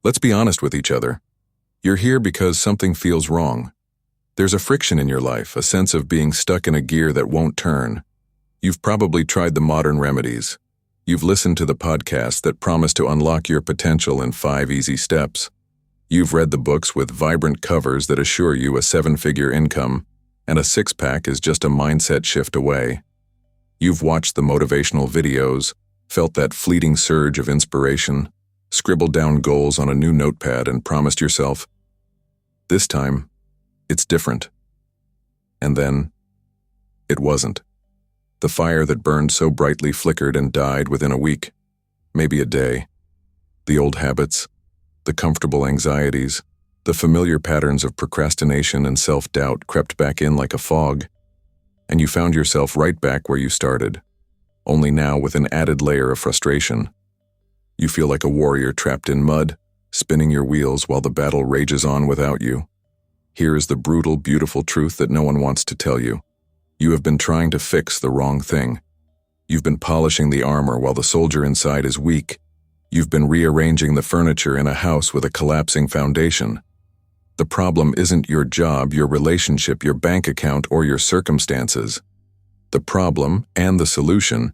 Let's be honest with each other. You're here because something feels wrong. There's a friction in your life, a sense of being stuck in a gear that won't turn. You've probably tried the modern remedies. You've listened to the podcasts that promise to unlock your potential in 5 easy steps. You've read the books with vibrant covers that assure you a 7-figure income, and a six-pack is just a mindset shift away. You've watched the motivational videos, felt that fleeting surge of inspiration, scribbled down goals on a new notepad and promised yourself, this time, it's different. And then, it wasn't. The fire that burned so brightly flickered and died within a week, maybe a day. The old habits, the comfortable anxieties, the familiar patterns of procrastination and self-doubt crept back in like a fog, and you found yourself right back where you started, only now with an added layer of frustration. You feel like a warrior trapped in mud, spinning your wheels while the battle rages on without you. Here is the brutal, beautiful truth that no one wants to tell you. You have been trying to fix the wrong thing. You've been polishing the armor while the soldier inside is weak. You've been rearranging the furniture in a house with a collapsing foundation. The problem isn't your job, your relationship, your bank account, or your circumstances. The problem, and the solution,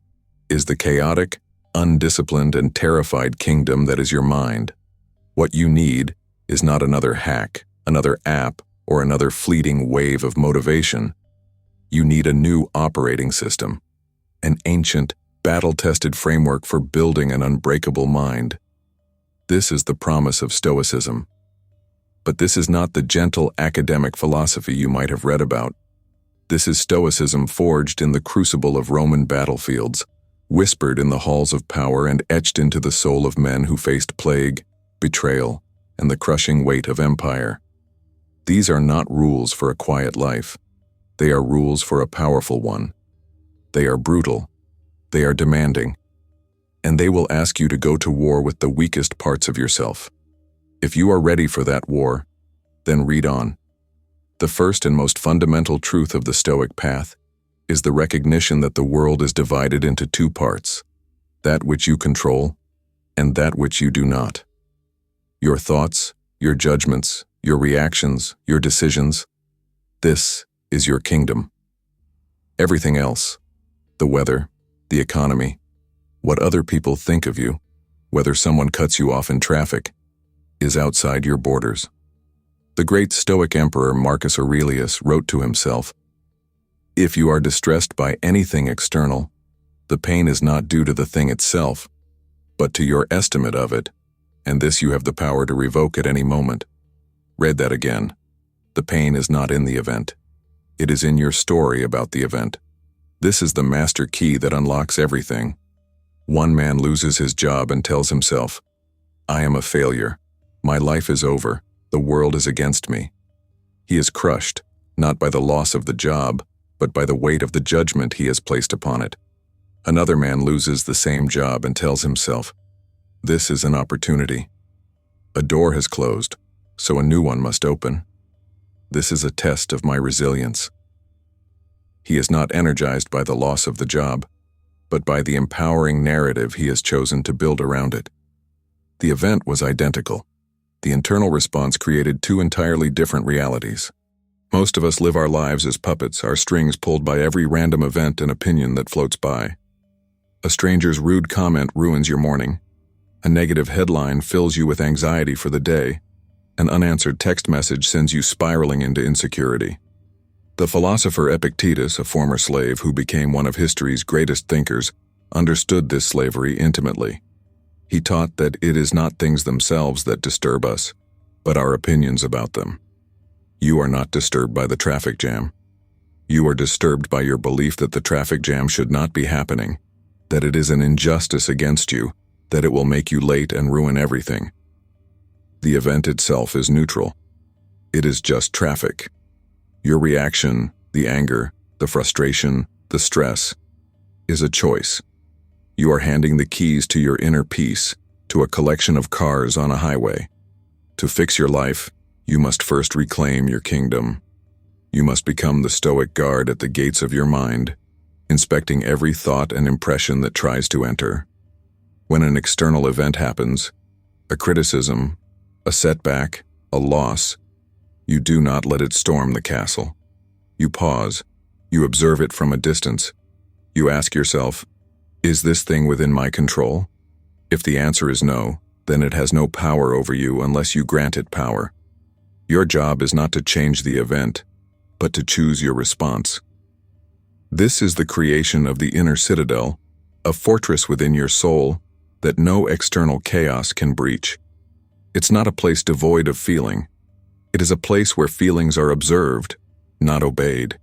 is the chaotic, undisciplined, and terrified kingdom that is your mind. What you need is not another hack, another app, or another fleeting wave of motivation. You need a new operating system, an ancient, battle-tested framework for building an unbreakable mind. This is the promise of Stoicism. But this is not the gentle academic philosophy you might have read about. This is Stoicism forged in the crucible of Roman battlefields, whispered in the halls of power, and etched into the soul of men who faced plague, betrayal, and the crushing weight of empire. These are not rules for a quiet life. They are rules for a powerful one. They are brutal. They are demanding. And they will ask you to go to war with the weakest parts of yourself. If you are ready for that war, then read on. The first and most fundamental truth of the Stoic path is the recognition that the world is divided into 2 parts, that which you control and that which you do not. Your thoughts, your judgments, your reactions, your decisions, this is your kingdom. Everything else, the weather, the economy, what other people think of you, whether someone cuts you off in traffic, is outside your borders. The great Stoic emperor Marcus Aurelius wrote to himself, "If you are distressed by anything external, the pain is not due to the thing itself, but to your estimate of it, and this you have the power to revoke at any moment." Read that again. The pain is not in the event. It is in your story about the event. This is the master key that unlocks everything. One man loses his job and tells himself, "I am a failure. My life is over. The world is against me." He is crushed, not by the loss of the job, but by the weight of the judgment he has placed upon it. Another man loses the same job and tells himself, "This is an opportunity. A door has closed, so a new one must open. This is a test of my resilience." He is not energized by the loss of the job, but by the empowering narrative he has chosen to build around it. The event was identical. The internal response created 2 entirely different realities. Most of us live our lives as puppets, our strings pulled by every random event and opinion that floats by. A stranger's rude comment ruins your morning. A negative headline fills you with anxiety for the day. An unanswered text message sends you spiraling into insecurity. The philosopher Epictetus, a former slave who became one of history's greatest thinkers, understood this slavery intimately. He taught that it is not things themselves that disturb us, but our opinions about them. You are not disturbed by the traffic jam. You are disturbed by your belief that the traffic jam should not be happening, that it is an injustice against you, that it will make you late and ruin everything. The event itself is neutral. It is just traffic. Your reaction, the anger, the frustration, the stress, is a choice. You are handing the keys to your inner peace, to a collection of cars on a highway. To fix your life, you must first reclaim your kingdom. You must become the Stoic guard at the gates of your mind, inspecting every thought and impression that tries to enter. When an external event happens, a criticism, A setback, a loss. You do not let it storm the castle. You pause. You observe it from a distance. You ask yourself, is this thing within my control? If the answer is no, then it has no power over you unless you grant it power. Your job is not to change the event, but to choose your response. This is the creation of the inner citadel, a fortress within your soul that no external chaos can breach. It's not a place devoid of feeling. It is a place where feelings are observed, not obeyed.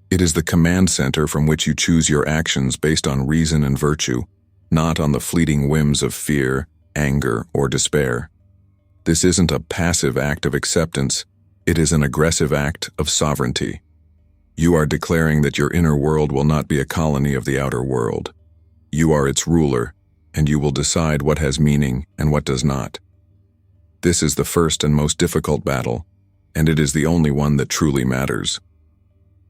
It is the command center from which you choose your actions based on reason and virtue, not on the fleeting whims of fear, anger, or despair. This isn't a passive act of acceptance, it is an aggressive act of sovereignty. You are declaring that your inner world will not be a colony of the outer world. You are its ruler, and you will decide what has meaning and what does not. This is the first and most difficult battle, and it is the only one that truly matters.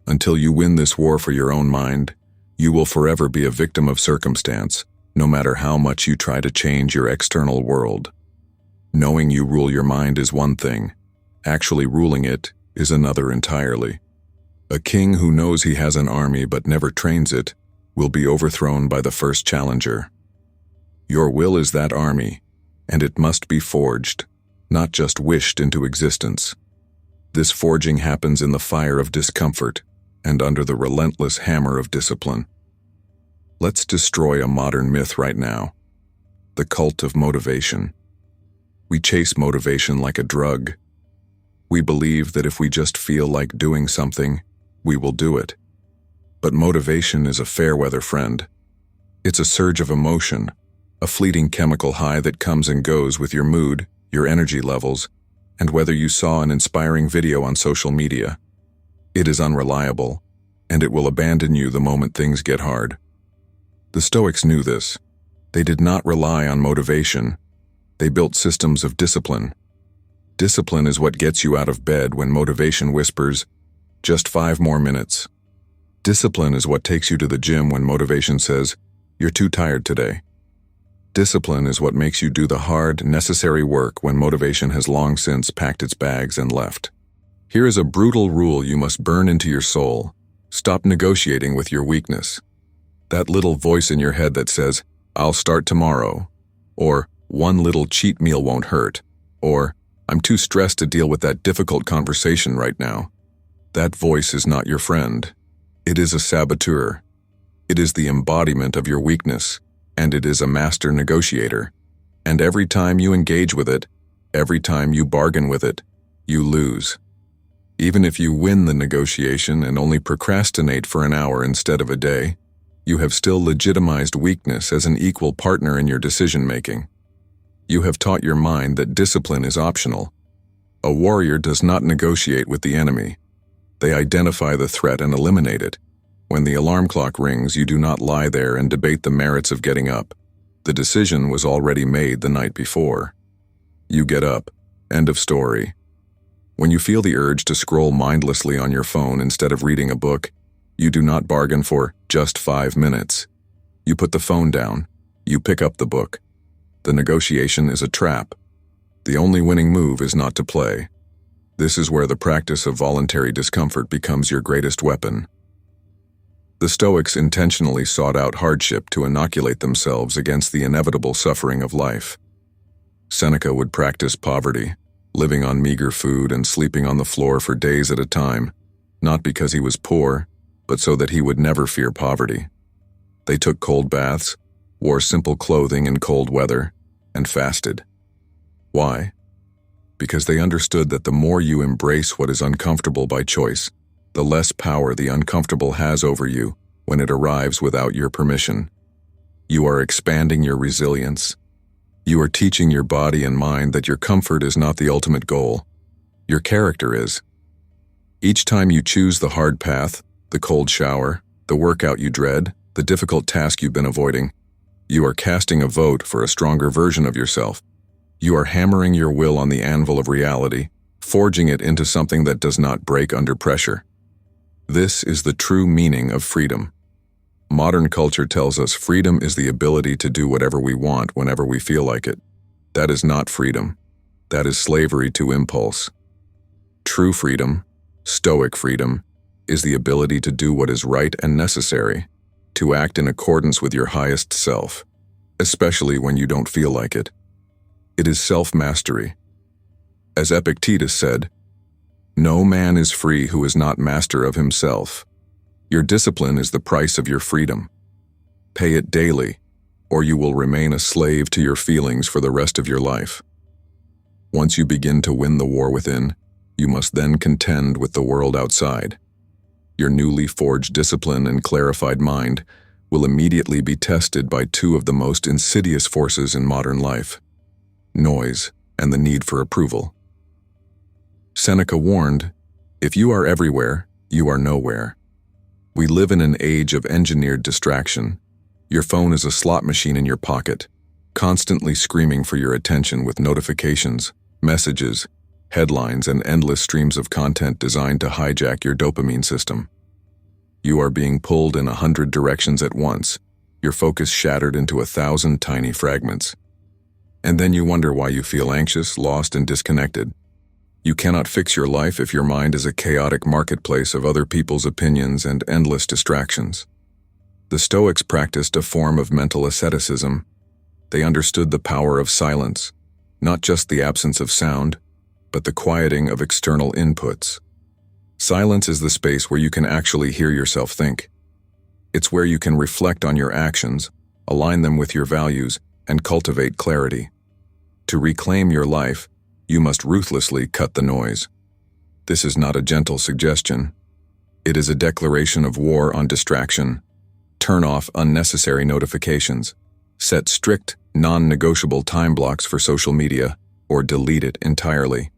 Until you win this war for your own mind, you will forever be a victim of circumstance, no matter how much you try to change your external world. Knowing you rule your mind is one thing. Actually ruling it is another entirely. A king who knows he has an army but never trains it will be overthrown by the first challenger. Your will is that army, and it must be forged, not just wished into existence. This forging happens in the fire of discomfort and under the relentless hammer of discipline. Let's destroy a modern myth right now: the cult of motivation. We chase motivation like a drug. We believe that if we just feel like doing something, we will do it. But motivation is a fair-weather friend. It's a surge of emotion, a fleeting chemical high that comes and goes with your mood, your energy levels, and whether you saw an inspiring video on social media. It is unreliable, and it will abandon you the moment things get hard. The Stoics knew this. They did not rely on motivation. They built systems of discipline. Discipline is what gets you out of bed when motivation whispers, "Just 5 more minutes." Discipline is what takes you to the gym when motivation says, "You're too tired today." Discipline is what makes you do the hard, necessary work when motivation has long since packed its bags and left. Here is a brutal rule you must burn into your soul. Stop negotiating with your weakness. That little voice in your head that says, "I'll start tomorrow," or "One little cheat meal won't hurt," or "I'm too stressed to deal with that difficult conversation right now." That voice is not your friend. It is a saboteur. It is the embodiment of your weakness, and it is a master negotiator. And every time you engage with it, every time you bargain with it, you lose. Even if you win the negotiation and only procrastinate for an hour instead of a day, you have still legitimized weakness as an equal partner in your decision-making. You have taught your mind that discipline is optional. A warrior does not negotiate with the enemy. They identify the threat and eliminate it. When the alarm clock rings, you do not lie there and debate the merits of getting up. The decision was already made the night before. You get up. End of story. When you feel the urge to scroll mindlessly on your phone instead of reading a book, you do not bargain for just 5 minutes. You put the phone down. You pick up the book. The negotiation is a trap. The only winning move is not to play. This is where the practice of voluntary discomfort becomes your greatest weapon. The Stoics intentionally sought out hardship to inoculate themselves against the inevitable suffering of life. Seneca would practice poverty, living on meager food and sleeping on the floor for days at a time, not because he was poor, but so that he would never fear poverty. They took cold baths, wore simple clothing in cold weather, and fasted. Why? Because they understood that the more you embrace what is uncomfortable by choice, the less power the uncomfortable has over you when it arrives without your permission. You are expanding your resilience. You are teaching your body and mind that your comfort is not the ultimate goal. Your character is. Each time you choose the hard path, the cold shower, the workout you dread, the difficult task you've been avoiding, you are casting a vote for a stronger version of yourself. You are hammering your will on the anvil of reality, forging it into something that does not break under pressure. This is the true meaning of freedom. Modern culture tells us freedom is the ability to do whatever we want whenever we feel like it. That is not freedom. That is slavery to impulse. True freedom, Stoic freedom, is the ability to do what is right and necessary, to act in accordance with your highest self, especially when you don't feel like it. It is self-mastery. As Epictetus said, "No man is free who is not master of himself." Your discipline is the price of your freedom. Pay it daily, or you will remain a slave to your feelings for the rest of your life. Once you begin to win the war within, you must then contend with the world outside. Your newly forged discipline and clarified mind will immediately be tested by two of the most insidious forces in modern life: noise and the need for approval. Seneca warned, "If you are everywhere, you are nowhere." We live in an age of engineered distraction. Your phone is a slot machine in your pocket, constantly screaming for your attention with notifications, messages, headlines, and endless streams of content designed to hijack your dopamine system. You are being pulled in 100 directions at once, your focus shattered into 1,000 tiny fragments. And then you wonder why you feel anxious, lost, and disconnected. You cannot fix your life if your mind is a chaotic marketplace of other people's opinions and endless distractions. The Stoics practiced a form of mental asceticism. They understood the power of silence, not just the absence of sound, but the quieting of external inputs. Silence is the space where you can actually hear yourself think. It's where you can reflect on your actions, align them with your values, and cultivate clarity. To reclaim your life, you must ruthlessly cut the noise. This is not a gentle suggestion. It is a declaration of war on distraction. Turn off unnecessary notifications. Set strict, non-negotiable time blocks for social media, or delete it entirely.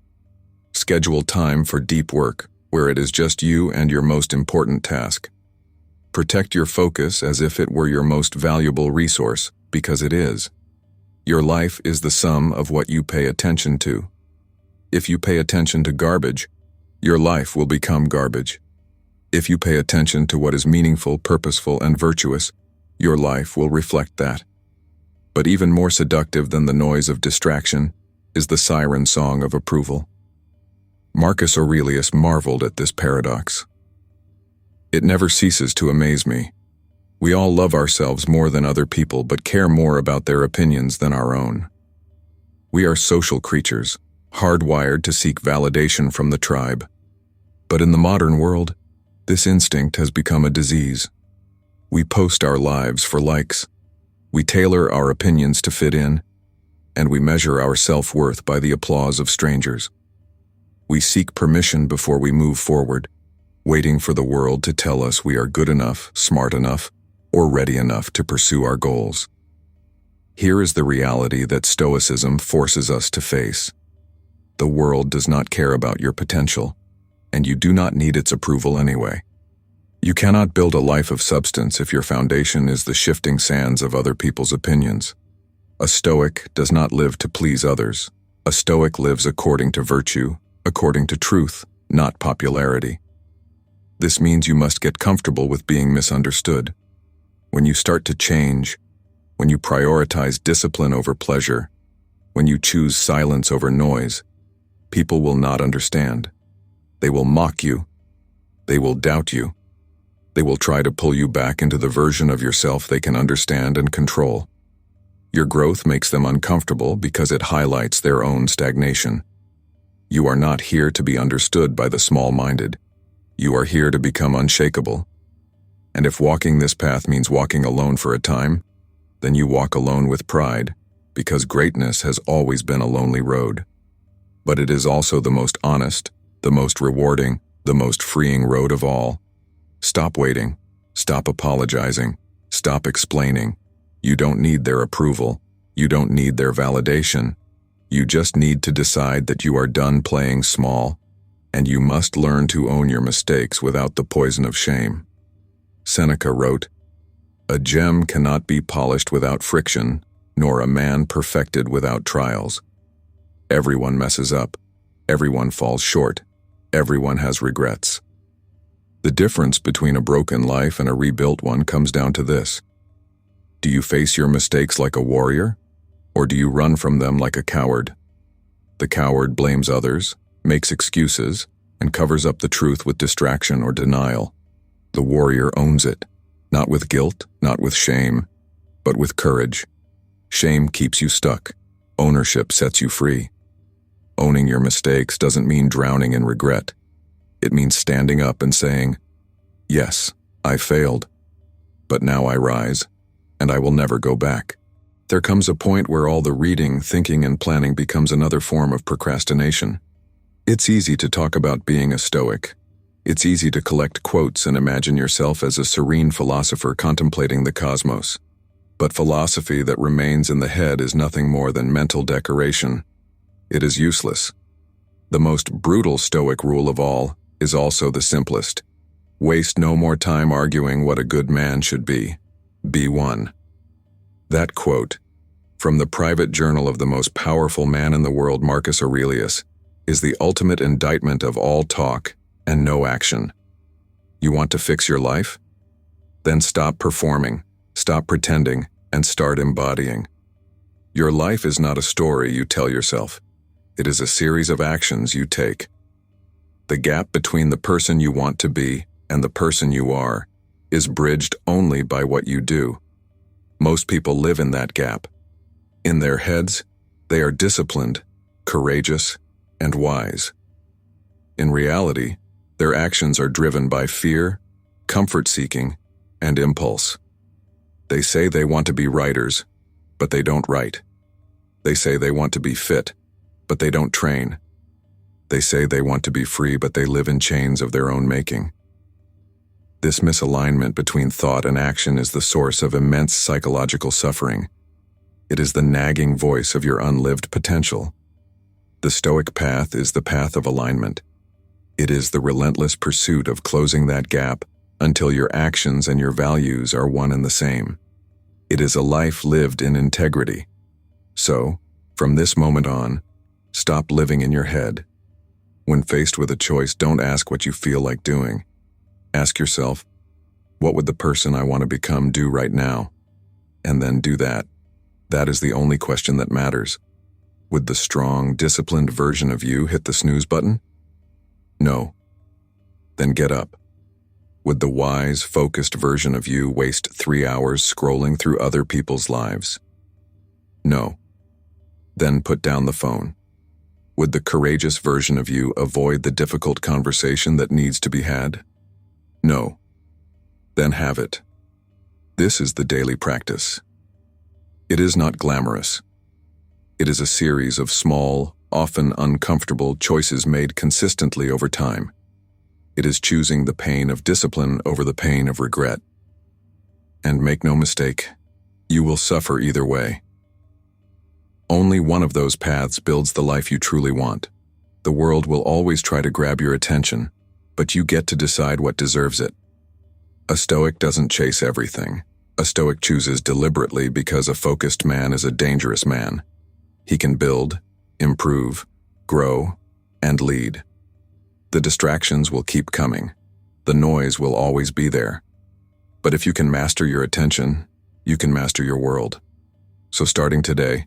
Schedule time for deep work, where it is just you and your most important task. Protect your focus as if it were your most valuable resource, because it is. Your life is the sum of what you pay attention to. If you pay attention to garbage, your life will become garbage. If you pay attention to what is meaningful, purposeful, and virtuous, your life will reflect that. But even more seductive than the noise of distraction is the siren song of approval. Marcus Aurelius marveled at this paradox. It never ceases to amaze me. We all love ourselves more than other people, but care more about their opinions than our own. We are social creatures, hardwired to seek validation from the tribe. But in the modern world, this instinct has become a disease. We post our lives for likes. We tailor our opinions to fit in, and we measure our self-worth by the applause of strangers. We seek permission before we move forward, waiting for the world to tell us we are good enough, smart enough, or ready enough to pursue our goals. Here is the reality that Stoicism forces us to face. The world does not care about your potential, and you do not need its approval anyway. You cannot build a life of substance if your foundation is the shifting sands of other people's opinions. A Stoic does not live to please others. A Stoic lives according to virtue, according to truth, not popularity. This means you must get comfortable with being misunderstood. When you start to change, when you prioritize discipline over pleasure, when you choose silence over noise, people will not understand. They will mock you. They will doubt you. They will try to pull you back into the version of yourself they can understand and control. Your growth makes them uncomfortable because it highlights their own stagnation. You are not here to be understood by the small-minded. You are here to become unshakable. And if walking this path means walking alone for a time, then you walk alone with pride, because greatness has always been a lonely road. But it is also the most honest, the most rewarding, the most freeing road of all. Stop waiting. Stop apologizing. Stop explaining. You don't need their approval. You don't need their validation. You just need to decide that you are done playing small, and you must learn to own your mistakes without the poison of shame. Seneca wrote, "A gem cannot be polished without friction, nor a man perfected without trials." Everyone messes up. Everyone falls short. Everyone has regrets. The difference between a broken life and a rebuilt one comes down to this. Do you face your mistakes like a warrior, or do you run from them like a coward? The coward blames others, makes excuses, and covers up the truth with distraction or denial. The warrior owns it, not with guilt, not with shame, but with courage. Shame keeps you stuck. Ownership sets you free. Owning your mistakes doesn't mean drowning in regret. It means standing up and saying, "Yes, I failed, but now I rise, and I will never go back." There comes a point where all the reading, thinking, and planning becomes another form of procrastination. It's easy to talk about being a Stoic. It's easy to collect quotes and imagine yourself as a serene philosopher contemplating the cosmos. But philosophy that remains in the head is nothing more than mental decoration. It is useless. The most brutal Stoic rule of all is also the simplest. Waste no more time arguing what a good man should be. Be one. That quote, from the private journal of the most powerful man in the world, Marcus Aurelius, is the ultimate indictment of all talk and no action. You want to fix your life? Then stop performing, stop pretending, and start embodying. Your life is not a story you tell yourself. It is a series of actions you take. The gap between the person you want to be and the person you are is bridged only by what you do. Most people live in that gap. In their heads, they are disciplined, courageous, and wise. In reality, their actions are driven by fear, comfort-seeking, and impulse. They say they want to be writers, but they don't write. They say they want to be fit, but they don't train. They say they want to be free, but they live in chains of their own making. This misalignment between thought and action is the source of immense psychological suffering. It is the nagging voice of your unlived potential. The Stoic path is the path of alignment. It is the relentless pursuit of closing that gap until your actions and your values are one and the same. It is a life lived in integrity. So, from this moment on, stop living in your head. When faced with a choice, don't ask what you feel like doing. Ask yourself, what would the person I want to become do right now? And then do that. That is the only question that matters. Would the strong, disciplined version of you hit the snooze button? No. Then get up. Would the wise, focused version of you waste 3 hours scrolling through other people's lives? No. Then put down the phone. Would the courageous version of you avoid the difficult conversation that needs to be had? No. Then have it. This is the daily practice. It is not glamorous. It is a series of small, often uncomfortable choices made consistently over time. It is choosing the pain of discipline over the pain of regret. And make no mistake, you will suffer either way. Only one of those paths builds the life you truly want. The world will always try to grab your attention, but you get to decide what deserves it. A Stoic doesn't chase everything. A Stoic chooses deliberately because a focused man is a dangerous man. He can build, improve, grow, and lead. The distractions will keep coming. The noise will always be there. But if you can master your attention, you can master your world. So starting today,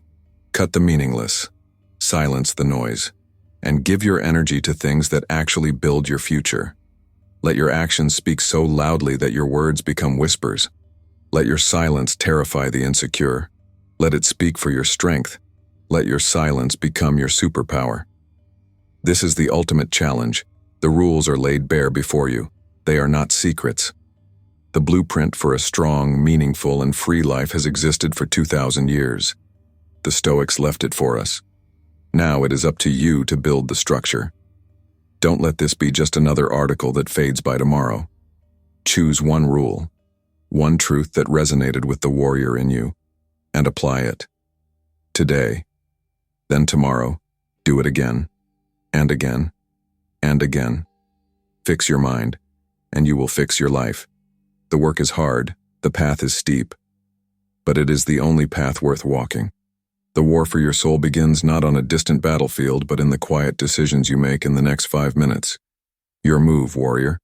cut the meaningless, silence the noise, and give your energy to things that actually build your future. Let your actions speak so loudly that your words become whispers. Let your silence terrify the insecure. Let it speak for your strength. Let your silence become your superpower. This is the ultimate challenge. The rules are laid bare before you. They are not secrets. The blueprint for a strong, meaningful, and free life has existed for 2,000 years. The Stoics left it for us. Now it is up to you to build the structure. Don't let this be just another article that fades by tomorrow. Choose one rule, one truth that resonated with the warrior in you, and apply it. Today, then tomorrow, do it again, and again, and again. Fix your mind, and you will fix your life. The work is hard, the path is steep, but it is the only path worth walking. The war for your soul begins not on a distant battlefield, but in the quiet decisions you make in the next 5 minutes. Your move, warrior.